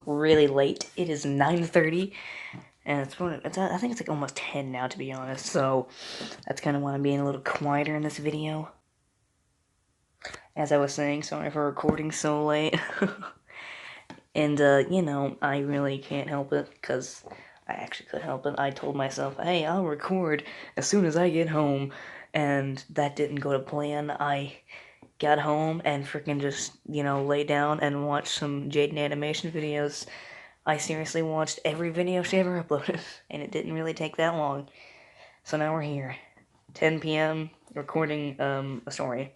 really late. It is 9:30, and I think it's like almost 10 now, to be honest. So that's kind of why I'm being a little quieter in this video. As I was saying, sorry for recording so late. And you know, I really can't help it because I actually could help it. I told myself, hey, I'll record as soon as I get home, and that didn't go to plan. I got home and freaking just, lay down and watched some Jaden animation videos. I seriously watched every video she ever uploaded, and it didn't really take that long. So now we're here, 10 p.m. recording a story.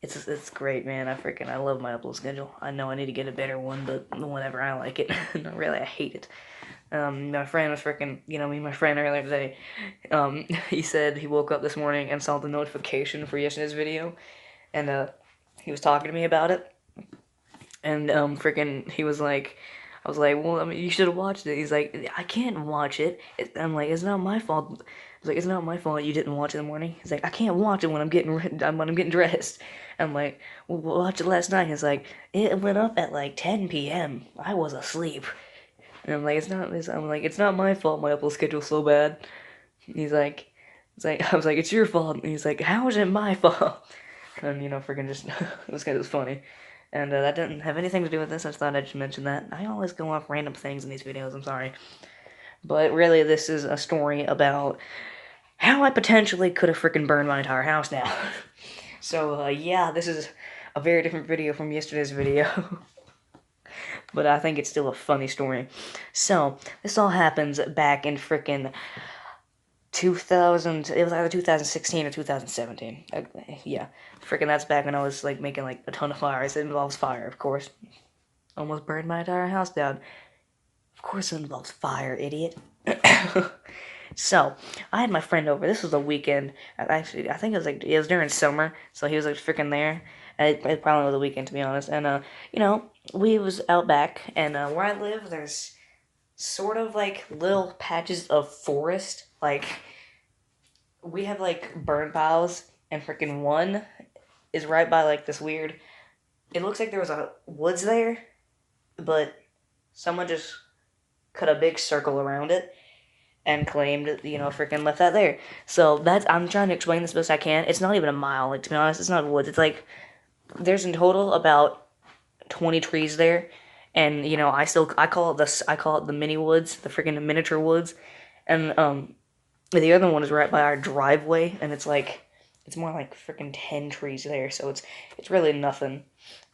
It's great, man. I love my upload schedule. I know I need to get a better one, but whatever, I like it. Not really, I hate it. My friend was freaking, me and my friend earlier today, he said he woke up this morning and saw the notification for yesterday's video, and he was talking to me about it, and freaking, he was like, I was like, well, I mean, you should have watched it. He's like, I can't watch it. I'm like, it's not my fault. I was like, it's not my fault you didn't watch it in the morning. He's like, I can't watch it when I'm getting dressed. I'm like, well, watch it last night. He's like, it went up at like 10 p.m. I was asleep. And I'm like, it's not my fault my upload schedule's so bad. He's like, I was like, it's your fault. And he's like, how is it my fault? And, freaking just, it was kind of funny. And that didn't have anything to do with this. I just thought I'd just mention that. I always go off random things in these videos, I'm sorry. But really, this is a story about how I potentially could have freaking burned my entire house down. So, yeah, this is a very different video from yesterday's video. But I think it's still a funny story. So, this all happens back in freaking 2000, it was either 2016 or 2017. Yeah, freaking that's back when I was, like, making, like, a ton of fires. It involves fire, of course. Almost burned my entire house down. Of course it involves fire, idiot. So, I had my friend over. This was a weekend. Actually, I think it was during summer, so he was, like, freaking there. It probably was a weekend, to be honest. And, we was out back, and, where I live, there's sort of, like, little patches of forest. Like, we have, like, burn piles, and freaking one is right by, like, this weird... It looks like there was a woods there, but someone just cut a big circle around it and claimed, freaking left that there. So I'm trying to explain this best I can. It's not even a mile. Like, to be honest, it's not woods. It's like, there's in total about 20 trees there, and I call it the mini woods, the freaking miniature woods, and the other one is right by our driveway, and it's more like freaking 10 trees there, so it's really nothing.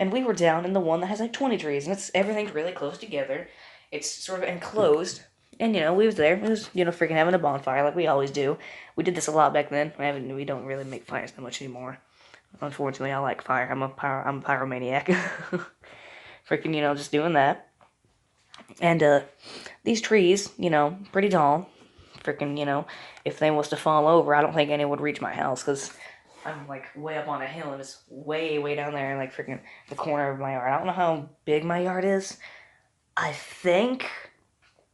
And we were down in the one that has like 20 trees, and everything's really close together. It's sort of enclosed, and we was there. It was freaking having a bonfire like we always do. We did this a lot back then. We don't really make fires that much anymore. Unfortunately, I like fire. I'm a pyromaniac. Freaking just doing that. And these trees, pretty tall. Freaking if they was to fall over, I don't think anyone would reach my house because I'm like way up on a hill and it's way down there, like freaking the corner of my yard. I don't know how big my yard is. I think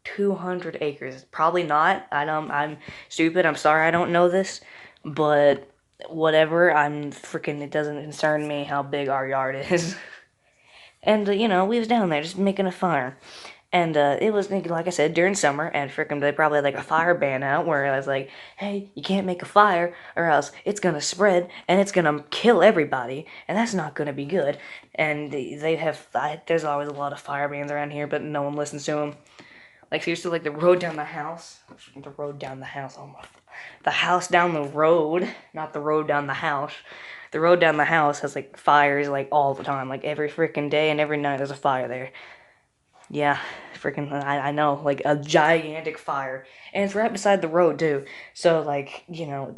200 acres. Probably not. I'm stupid. I'm sorry I don't know this, but whatever. It doesn't concern me how big our yard is. And we was down there just making a fire. And it was, like I said, during summer, and frickin' they probably had like a fire ban out where I was like, hey, you can't make a fire or else it's gonna spread and it's gonna kill everybody, and that's not gonna be good. And there's always a lot of fire bans around here, but no one listens to them. Like, seriously, like the road down the house, oh my, the house down the road, not the road down the house. The road down the house has like fires like all the time, like every freaking day and every night there's a fire there. Yeah, freaking, I know, like a gigantic fire, and it's right beside the road too. So like, I'm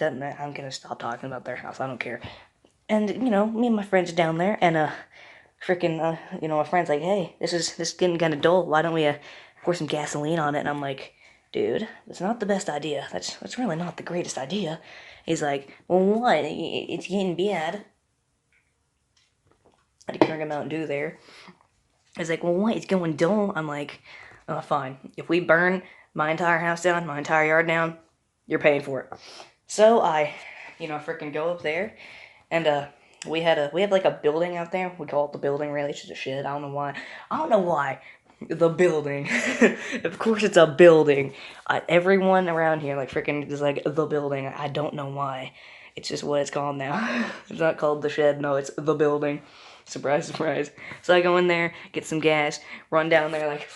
gonna stop talking about their house. I don't care. And me and my friends are down there, and freaking, my friend's like, hey, this is getting kind of dull. Why don't we pour some gasoline on it? And I'm like, dude, that's not the best idea. That's really not the greatest idea. He's like, well, what? It's getting bad. I had to carry a Mountain Dew there. He's like, well, what? It's going dull. I'm like, oh, fine. If we burn my entire house down, my entire yard down, you're paying for it. So I, freaking go up there, and we have like a building out there. We call it the building, really. It's just a shed. I don't know why. the building. Of course it's a building. Everyone around here, like, freaking is like, the building. I don't know why. It's just what it's called now. It's not called the shed, no, it's the building. Surprise, surprise. So I go in there, get some gas, run down there, like,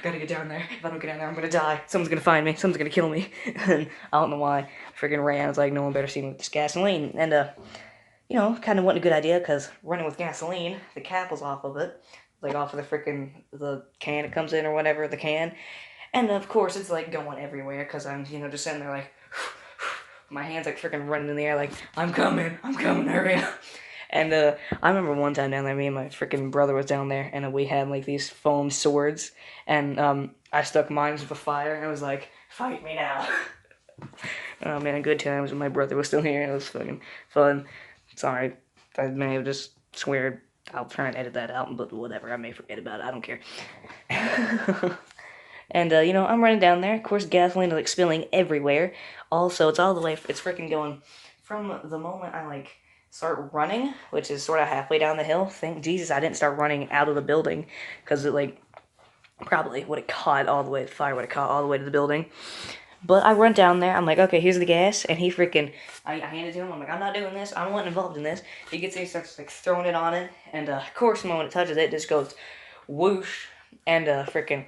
gotta get down there. If I don't get down there, I'm gonna die. Someone's gonna find me. Someone's gonna kill me. And I don't know why. I freaking ran. I was like, no one better see me with this gasoline. And, you know, kind of wasn't a good idea, because running with gasoline, the cap was off of it. Like, off of the can it comes in or whatever, the can. And, of course, it's, like, going everywhere, because I'm, you know, just sitting there, like, my hands, like, freaking running in the air, like, I'm coming, hurry up. And, I remember one time down there, me and my freaking brother was down there, and we had, like, these foam swords, and, I stuck mine with a fire, and I was like, fight me now. Oh, man, good times when my brother was still here. It was fucking fun. Sorry, I may have just sweared. I'll try and edit that out, but whatever, I may forget about it, I don't care. And, you know, I'm running down there. Of course, gasoline is, like, spilling everywhere. Also, it's all the way, it's freaking going from the moment I, like, start running, which is sort of halfway down the hill. Thank Jesus I didn't start running out of the building, because it, like, probably would have caught all the way, the fire would have caught all the way to the building. But I run down there, I'm like, okay, here's the gas, and he freaking, I hand it to him, I'm like, I'm not doing this, I don't want involved in this. He gets it, he starts, like, throwing it on it, and, of course, the moment it touches it, it just goes whoosh, and, freaking,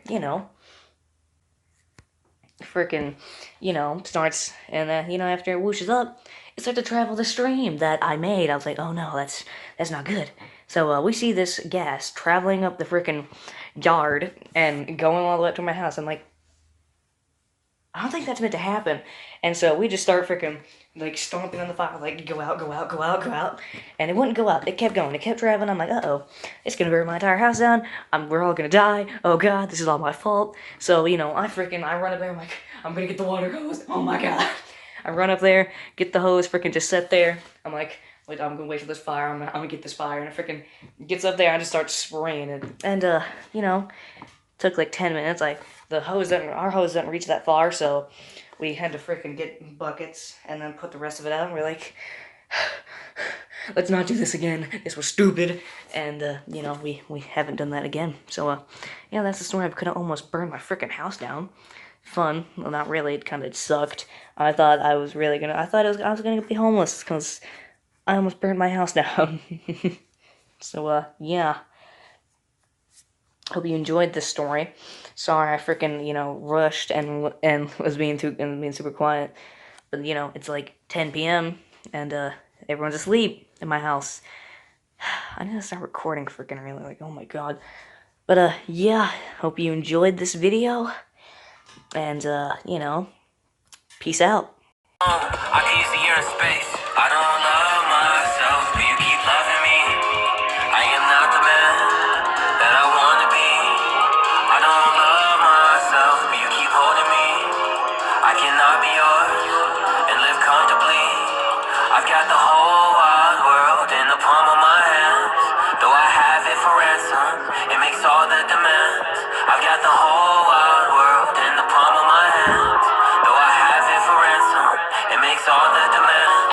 you know, starts, and, you know, after it whooshes up, it starts to travel the stream that I made. I was like, oh no, that's not good. So, we see this gas traveling up the freaking yard, and going all the way up to my house. I'm like, I don't think that's meant to happen. And so we just start freaking, like, stomping on the fire, like, go out, go out, go out, go out. And it wouldn't go out. It kept going. It kept traveling. I'm like, uh-oh, it's gonna burn my entire house down. We're all gonna die. Oh, God, this is all my fault. So, you know, I run up there. I'm like, I'm gonna get the water hose. Oh, my God. I run up there, get the hose, freaking just sit there. I'm like, wait, I'm gonna wait for this fire. I'm gonna get this fire. And it freaking gets up there. I just start spraying it. And, you know, took like 10 minutes. Like, our hose doesn't reach that far, so we had to freaking get buckets and then put the rest of it out. And we're like, let's not do this again. This was stupid. And, you know, we haven't done that again. So, yeah, that's the story. I could have almost burned my freaking house down. Fun. Well, not really. It kind of sucked. I thought I was gonna be homeless, because I almost burned my house down. So, yeah. Hope you enjoyed this story. Sorry I freaking, you know, rushed and was being super quiet. But, you know, it's like 10 p.m. and everyone's asleep in my house. I need to start recording freaking really, like, oh my God. But, yeah, hope you enjoyed this video. And, you know, peace out. I can use the year and space.